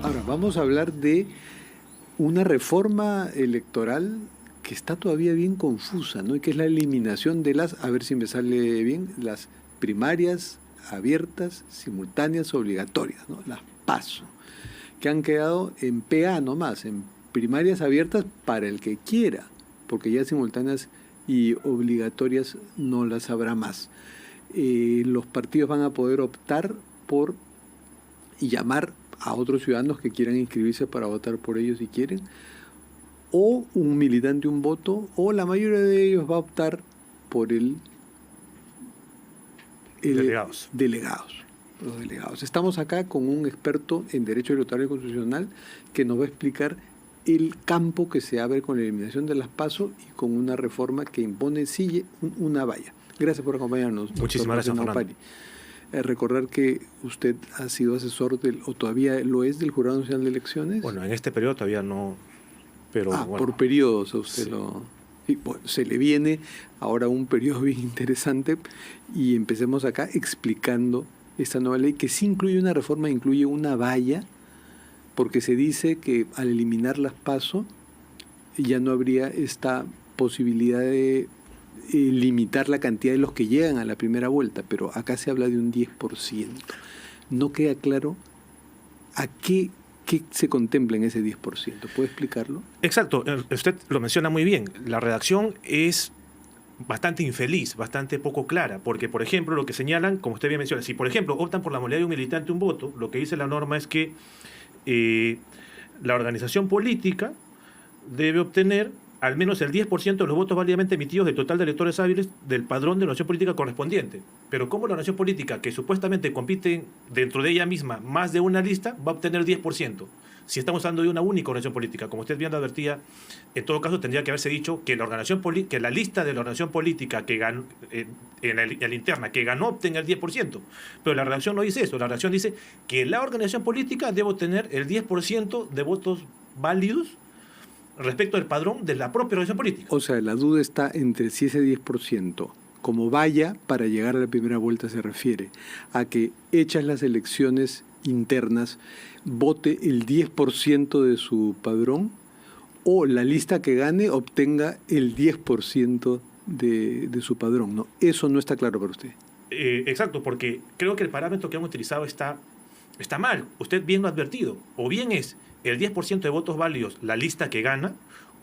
Ahora, vamos a hablar de una reforma electoral que está todavía bien confusa, ¿no? Y que es la eliminación de las, a ver si me sale bien, las primarias abiertas, simultáneas, obligatorias, ¿no? Las PASO, que han quedado en PA nomás, en primarias abiertas para el que quiera, porque ya simultáneas y obligatorias no las habrá más. Los partidos van a poder optar por y llamar a otros ciudadanos que quieran inscribirse para votar por ellos si quieren, o un militante un voto, o la mayoría de ellos va a optar por Delegados. Los delegados. Estamos acá con un experto en Derecho Electoral y Constitucional que nos va a explicar el campo que se abre con la eliminación de las PASO y con una reforma que impone una valla. Gracias por acompañarnos. Muchísimas gracias, Fernando. Recordar que usted ha sido asesor o todavía lo es, del Jurado Nacional de Elecciones. Bueno, en este periodo todavía no, pero bueno. Por periodos usted Sí. Y, bueno, se le viene ahora un periodo bien interesante y empecemos acá explicando esta nueva ley que sí incluye una reforma, incluye una valla, porque se dice que al eliminar las PASO ya no habría esta posibilidad de limitar la cantidad de los que llegan a la primera vuelta, pero acá se habla de un 10%. No queda claro a qué se contempla en ese 10%. ¿Puede explicarlo? Exacto, usted lo menciona muy bien. La redacción es bastante infeliz, bastante poco clara, porque, por ejemplo, lo que señalan, como usted bien menciona, si, por ejemplo, optan por la modalidad de un militante un voto, lo que dice la norma es que la organización política debe obtener al menos el 10% de los votos válidamente emitidos del total de electores hábiles del padrón de la organización política correspondiente. Pero ¿cómo la organización política, que supuestamente compite dentro de ella misma más de una lista, va a obtener 10%? Si estamos hablando de una única organización política, como usted bien lo advertía, en todo caso tendría que haberse dicho que la lista de la organización política que ganó, en la interna que ganó obtenga el 10%. Pero la redacción no dice eso. La redacción dice que la organización política debe obtener el 10% de votos válidos respecto al padrón de la propia organización política. O sea, la duda está entre si ese 10%, como vaya para llegar a la primera vuelta, se refiere a que hechas las elecciones internas, vote el 10% de su padrón, o la lista que gane obtenga el 10% de su padrón, ¿no? Eso no está claro para usted. Exacto, porque creo que el parámetro que han utilizado está mal. Usted bien lo ha advertido. O bien es el 10% de votos válidos la lista que gana,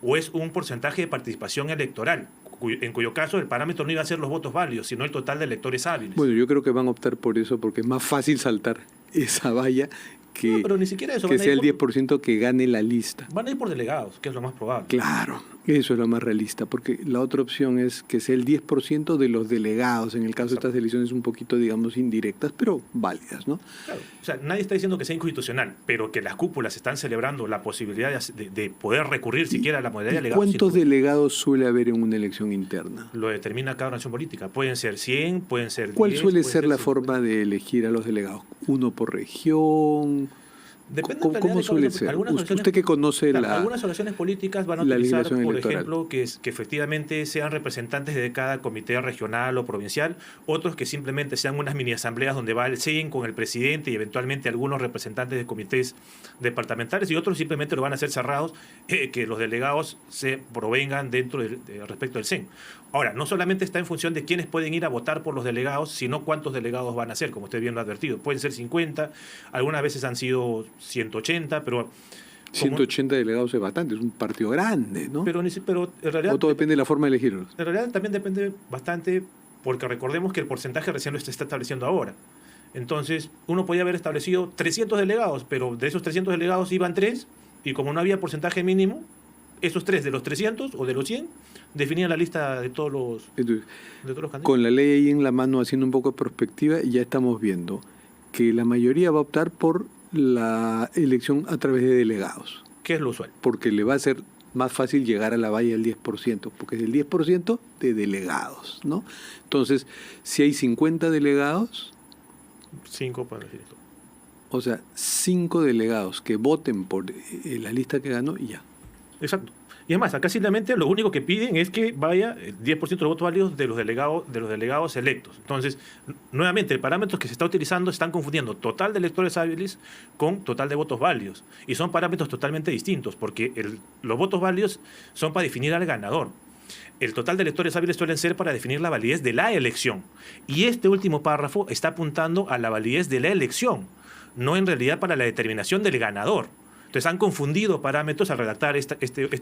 o es un porcentaje de participación electoral, en cuyo caso el parámetro no iba a ser los votos válidos, sino el total de electores hábiles. Bueno, yo creo que van a optar por eso porque es más fácil saltar esa valla que, pero ni siquiera eso, que sea el 10% que gane la lista. Van a ir por delegados, que es lo más probable. Claro, eso es lo más realista, porque la otra opción es que sea el 10% de los delegados, en el caso de estas elecciones un poquito, digamos, indirectas, pero válidas, ¿no? Claro. O sea, nadie está diciendo que sea inconstitucional, pero que las cúpulas están celebrando la posibilidad de poder recurrir siquiera a la modalidad de delegados. ¿Cuántos delegados suele haber en una elección interna? Lo determina cada organización política. Pueden ser 100, pueden ser 10. ¿Cuál suele ser la forma de elegir a los delegados? ¿Uno por región? ¿Cómo suele ser? Usted que conoce algunas organizaciones políticas van a utilizar, por ejemplo, que efectivamente sean representantes de cada comité regional o provincial, otros que simplemente sean unas mini asambleas donde va el CEN con el presidente y eventualmente algunos representantes de comités departamentales, y otros simplemente lo van a hacer cerrados, que los delegados se provengan dentro respecto del CEN. Ahora, no solamente está en función de quiénes pueden ir a votar por los delegados, sino cuántos delegados van a ser, como usted bien lo ha advertido. Pueden ser 50, algunas veces han sido 180, pero... 180 delegados es bastante, es un partido grande, ¿no? Pero en realidad... ¿O todo depende de la forma de elegirlos? En realidad también depende bastante, porque recordemos que el porcentaje recién lo está estableciendo ahora. Entonces, uno podía haber establecido 300 delegados, pero de esos 300 delegados iban 3, y como no había porcentaje mínimo, esos 3 de los 300 o de los 100 definían la lista de todos los candidatos. Con la ley ahí en la mano, haciendo un poco de perspectiva, ya estamos viendo que la mayoría va a optar por la elección a través de delegados. ¿Qué es lo usual? Porque le va a ser más fácil llegar a la valla del 10%, porque es el 10% de delegados, ¿no? Entonces, si hay 50 delegados... 5 para decir esto. O sea, 5 delegados que voten por la lista que ganó y ya. Exacto. Y además, acá simplemente lo único que piden es que vaya el 10% de los votos válidos de los delegados electos. Entonces, nuevamente, el parámetro que se está utilizando están confundiendo total de electores hábiles con total de votos válidos. Y son parámetros totalmente distintos, porque los votos válidos son para definir al ganador. El total de electores hábiles suelen ser para definir la validez de la elección. Y este último párrafo está apuntando a la validez de la elección, no en realidad para la determinación del ganador. Entonces han confundido parámetros al redactar este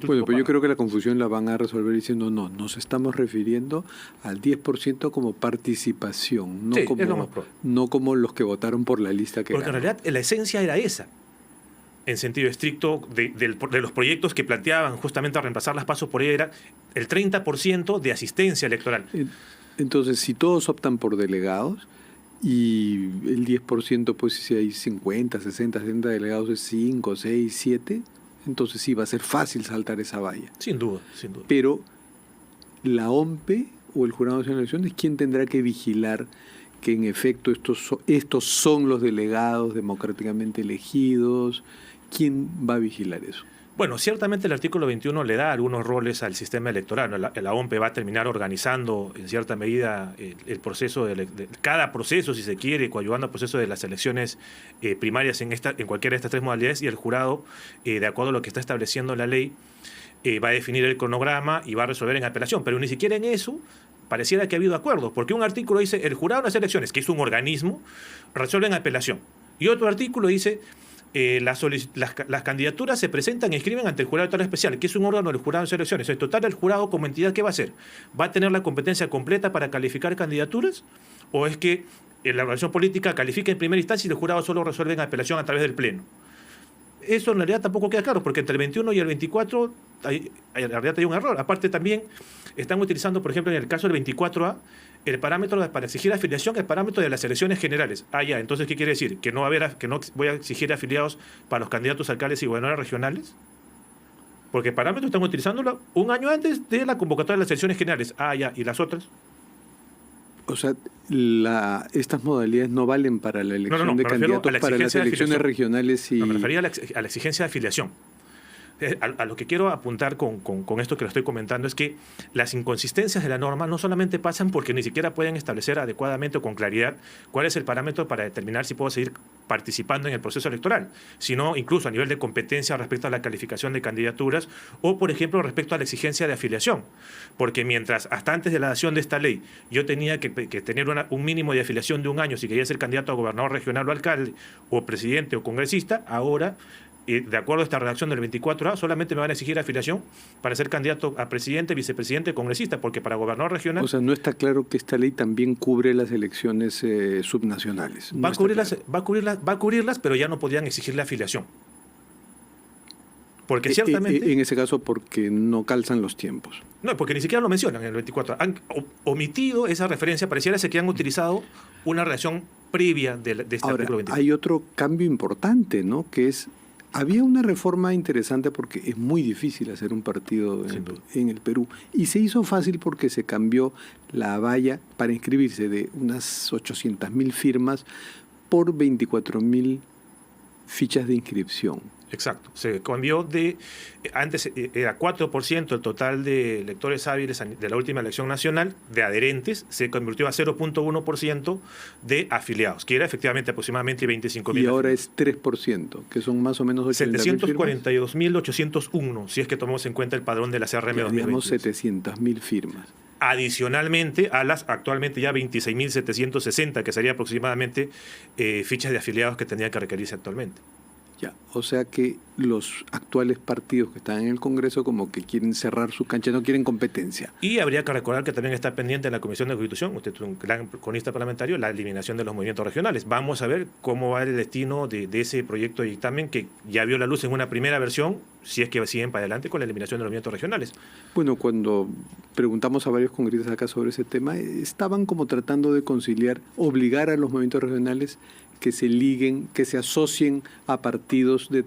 Bueno, pero yo creo que la confusión la van a resolver diciendo no, nos estamos refiriendo al 10% como participación, sí, es lo más no como los que votaron por la lista que Porque ganó. en realidad la esencia era esa, en sentido estricto de los proyectos que planteaban justamente a reemplazar las pasos por ahí era el 30% de asistencia electoral. Entonces, si todos optan por delegados, y el 10%, pues si hay 50, 60, 70 delegados, es 5, 6, 7, entonces sí va a ser fácil saltar esa valla. Sin duda, sin duda. Pero la OMPE o el Jurado Nacional de Elecciones, ¿quién tendrá que vigilar que en efecto estos son los delegados democráticamente elegidos? ¿Quién va a vigilar eso? Bueno, ciertamente el artículo 21 le da algunos roles al sistema electoral. La OMPE va a terminar organizando en cierta medida el proceso de cada proceso, si se quiere, coadyuvando al proceso de las elecciones primarias en cualquiera de estas tres modalidades, y el jurado, de acuerdo a lo que está estableciendo la ley, va a definir el cronograma y va a resolver en apelación. Pero ni siquiera en eso pareciera que ha habido acuerdo, porque un artículo dice el jurado de las elecciones, que es un organismo, resuelve en apelación. Y otro artículo dice las candidaturas se presentan y escriben ante el jurado electoral especial, que es un órgano del jurado de elecciones. En total, el jurado como entidad, ¿qué va a hacer? ¿Va a tener la competencia completa para calificar candidaturas? ¿O es que la organización política califica en primera instancia y el jurado solo resuelve en apelación a través del pleno? Eso en realidad tampoco queda claro, porque entre el 21 y el 24 en realidad hay un error. Aparte también están utilizando, por ejemplo, en el caso del 24A, el parámetro para exigir afiliación, el parámetro de las elecciones generales. Ya, entonces, ¿qué quiere decir? ¿Que no voy a exigir afiliados para los candidatos a alcaldes y gobernadores regionales? Porque el parámetro están utilizándolo un año antes de la convocatoria de las elecciones generales. Ya, ¿y las otras? O sea, estas modalidades no valen para la elección de candidatos para las elecciones regionales y... No, me refería a la exigencia de afiliación. A lo que quiero apuntar con esto que lo estoy comentando es que las inconsistencias de la norma no solamente pasan porque ni siquiera pueden establecer adecuadamente o con claridad cuál es el parámetro para determinar si puedo seguir participando en el proceso electoral, sino incluso a nivel de competencia respecto a la calificación de candidaturas o, por ejemplo, respecto a la exigencia de afiliación. Porque mientras hasta antes de la adopción de esta ley yo tenía que tener un mínimo de afiliación de un año si quería ser candidato a gobernador regional o alcalde o presidente o congresista, ahora de acuerdo a esta redacción del 24A, solamente me van a exigir afiliación para ser candidato a presidente, vicepresidente, congresista, porque para gobernador regional... O sea, no está claro que esta ley también cubre las elecciones subnacionales. Va a cubrirlas, pero ya no podían exigirle afiliación. Porque ciertamente... En ese caso, porque no calzan los tiempos. No, porque ni siquiera lo mencionan en el 24. Han omitido esa referencia, pareciera ser que han utilizado una redacción previa de este artículo 24. Hay otro cambio importante, ¿no? Que es... Había una reforma interesante porque es muy difícil hacer un partido en el Perú. Y se hizo fácil porque se cambió la valla para inscribirse de unas 800.000 firmas por 24.000 fichas de inscripción. Exacto. Se cambió de... Antes era 4% el total de electores hábiles de la última elección nacional, de adherentes, se convirtió a 0.1% de afiliados, que era efectivamente aproximadamente 25.000. Y ahora es 3%, que son más o menos 742.801, si es que tomamos en cuenta el padrón de la CRM 2020. Tenemos 700.000 firmas. Adicionalmente a las actualmente ya 26.760, que sería aproximadamente fichas de afiliados que tendrían que requerirse actualmente. Ya, o sea que los actuales partidos que están en el Congreso como que quieren cerrar su cancha, no quieren competencia. Y habría que recordar que también está pendiente en la Comisión de Constitución, usted es un gran cronista parlamentario, la eliminación de los movimientos regionales. Vamos a ver cómo va el destino de ese proyecto de dictamen que ya vio la luz en una primera versión, si es que siguen para adelante con la eliminación de los movimientos regionales. Bueno, cuando preguntamos a varios congresistas acá sobre ese tema, estaban como tratando de conciliar, obligar a los movimientos regionales que se liguen, que se asocien a partidos de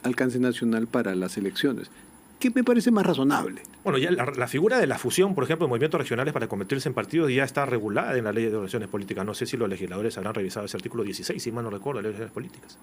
alcance nacional para las elecciones, que me parece más razonable. Bueno, ya la figura de la fusión, por ejemplo, de movimientos regionales para convertirse en partidos ya está regulada en la Ley de Organizaciones Políticas. No sé si los legisladores habrán revisado ese artículo 16, si mal no recuerdo, de las Leyes Políticas.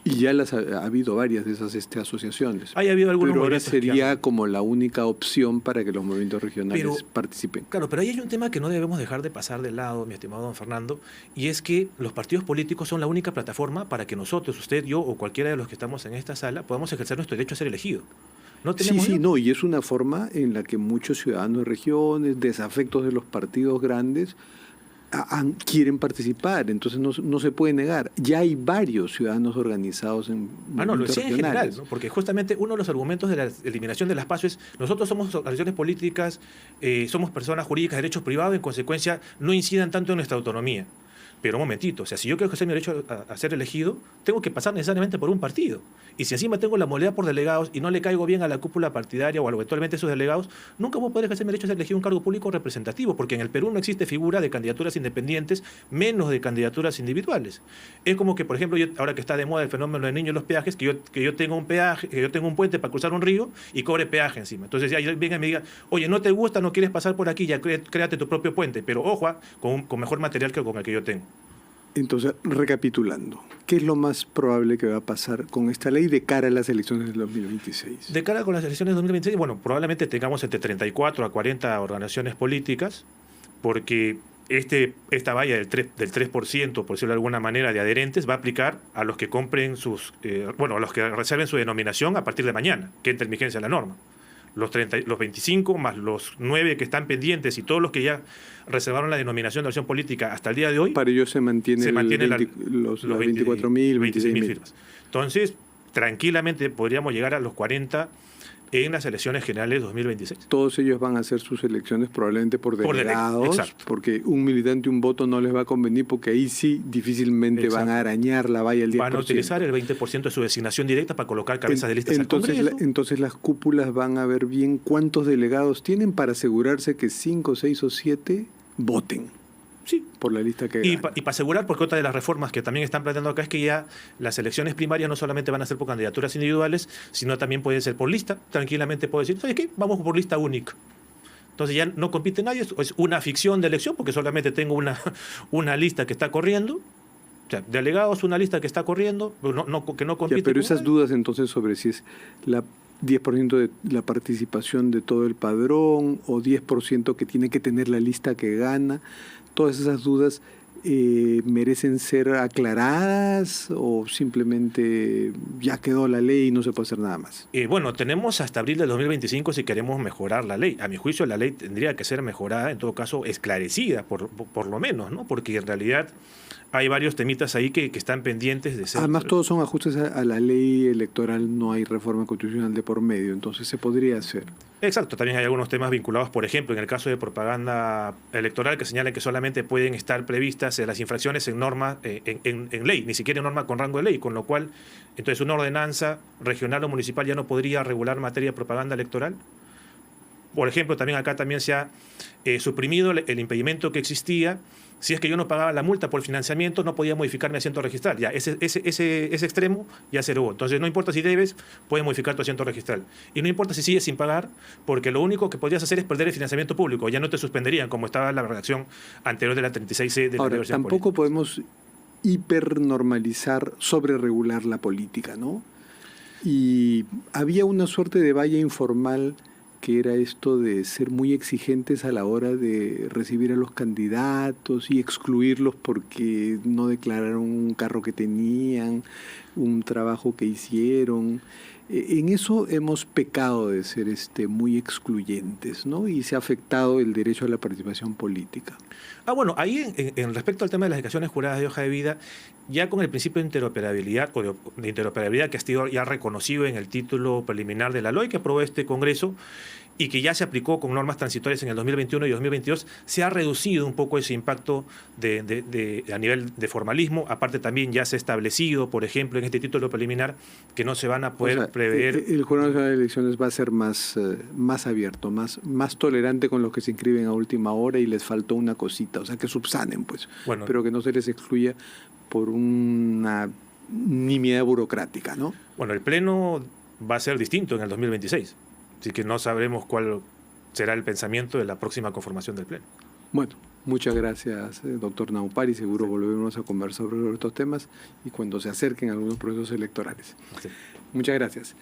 Y ya ha habido varias de esas asociaciones. Ha habido algunos pero ahora movimientos sería como la única opción para que los movimientos regionales Pero, participen. Claro, pero ahí hay un tema que no debemos dejar de pasar de lado, mi estimado don Fernando, y es que los partidos políticos son la única plataforma para que nosotros, usted, yo o cualquiera de los que estamos en esta sala, podamos ejercer nuestro derecho a ser elegido. ¿No tenemos Sí, no, y es una forma en la que muchos ciudadanos de regiones, desafectos de los partidos grandes, quieren participar, entonces no se puede negar. Ya hay varios ciudadanos organizados en lo decía en general, regionales. ¿no? Porque justamente uno de los argumentos de la eliminación de las PASO es: nosotros somos organizaciones políticas, somos personas jurídicas de derecho privado, en consecuencia no incidan tanto en nuestra autonomía. Pero un momentito, o sea, si yo quiero ejercer mi derecho a ser elegido, tengo que pasar necesariamente por un partido. Y si encima tengo la modalidad por delegados y no le caigo bien a la cúpula partidaria o eventualmente a esos delegados, nunca voy a poder ejercer mi derecho a ser elegido un cargo público representativo, porque en el Perú no existe figura de candidaturas independientes, menos de candidaturas individuales. Es como que, por ejemplo, ahora que está de moda el fenómeno de niños en los peajes, que yo tenga un peaje, que yo tenga un puente para cruzar un río y cobre peaje encima. Entonces ya venga y me diga: oye, no te gusta, no quieres pasar por aquí, ya créate tu propio puente, pero ojo, con mejor material que con el que yo tengo. Entonces, recapitulando, ¿qué es lo más probable que va a pasar con esta ley de cara a las elecciones del 2026? De cara con las elecciones de 2026, bueno, probablemente tengamos entre 34 a 40 organizaciones políticas, porque esta valla del 3%, por decirlo de alguna manera, de adherentes va a aplicar a los que compren a los que reserven su denominación a partir de mañana, que entre en vigencia la norma. Los 25 más los 9 que están pendientes y todos los que ya reservaron la denominación de acción política hasta el día de hoy. Para ellos se mantiene los 24.000, 26.000 firmas. Entonces, tranquilamente podríamos llegar a los 40 en las elecciones generales 2026. Todos ellos van a hacer sus elecciones probablemente por delegados, porque un militante, un voto no les va a convenir, porque ahí sí difícilmente van a arañar la valla el 10%. Van a utilizar el 20% de su designación directa para colocar cabezas de listas al Congreso. Entonces las cúpulas van a ver bien cuántos delegados tienen para asegurarse que 5, 6 o 7 voten. Sí. Por la lista que y para asegurar, porque otra de las reformas que también están planteando acá es que ya las elecciones primarias no solamente van a ser por candidaturas individuales, sino también pueden ser por lista. Tranquilamente puedo decir: ¿sabes qué? Vamos por lista única. Entonces ya no compite nadie, es una ficción de elección, porque solamente tengo una lista que está corriendo. O sea, delegados, una lista que está corriendo, que no compite. Pero esas dudas entonces sobre si es la 10% de la participación de todo el padrón o 10% que tiene que tener la lista que gana, todas esas dudas merecen ser aclaradas o simplemente ya quedó la ley y no se puede hacer nada más. Bueno, tenemos hasta abril del 2025 si queremos mejorar la ley. A mi juicio, la ley tendría que ser mejorada, en todo caso esclarecida, por lo menos, ¿no? Porque en realidad hay varios temitas ahí que están pendientes de ser. Además, todos son ajustes a la ley electoral, no hay reforma constitucional de por medio, entonces se podría hacer. Exacto, también hay algunos temas vinculados, por ejemplo, en el caso de propaganda electoral, que señalan que solamente pueden estar previstas las infracciones en norma, en ley, ni siquiera en norma con rango de ley, con lo cual, entonces una ordenanza regional o municipal ya no podría regular materia de propaganda electoral. Por ejemplo, también acá también se ha suprimido el impedimento que existía. Si es que yo no pagaba la multa por financiamiento, no podía modificar mi asiento registral. Ya, ese extremo ya se derogó. Entonces, no importa si debes, puedes modificar tu asiento registral. Y no importa si sigues sin pagar, porque lo único que podrías hacer es perder el financiamiento público. Ya no te suspenderían, como estaba la redacción anterior de la 36C de la Universidad Política. Tampoco podemos hipernormalizar, sobreregular la política, ¿no? Y había una suerte de valla informal que era esto de ser muy exigentes a la hora de recibir a los candidatos y excluirlos porque no declararon un carro que tenían, un trabajo que hicieron. En eso hemos pecado de ser muy excluyentes, ¿no? Y se ha afectado el derecho a la participación política. Bueno, ahí en respecto al tema de las declaraciones juradas de hoja de vida, ya con el principio de interoperabilidad o de interoperabilidad que ha sido ya reconocido en el título preliminar de la ley que aprobó este Congreso y que ya se aplicó con normas transitorias en el 2021 y 2022, se ha reducido un poco ese impacto a nivel de formalismo. Aparte también ya se ha establecido, por ejemplo, en este título preliminar, que no se van a poder prever. El Jurado Nacional de Elecciones va a ser más abierto, más tolerante con los que se inscriben a última hora y les faltó una cosita, o sea, que subsanen, pues, pero que no se les excluya por una nimiedad burocrática, ¿no? Bueno, el Pleno va a ser distinto en el 2026. Así que no sabremos cuál será el pensamiento de la próxima conformación del Pleno. Bueno, Muchas gracias, doctor Naupari. Seguro volveremos a conversar sobre estos temas y cuando se acerquen algunos procesos electorales. Sí. Muchas gracias.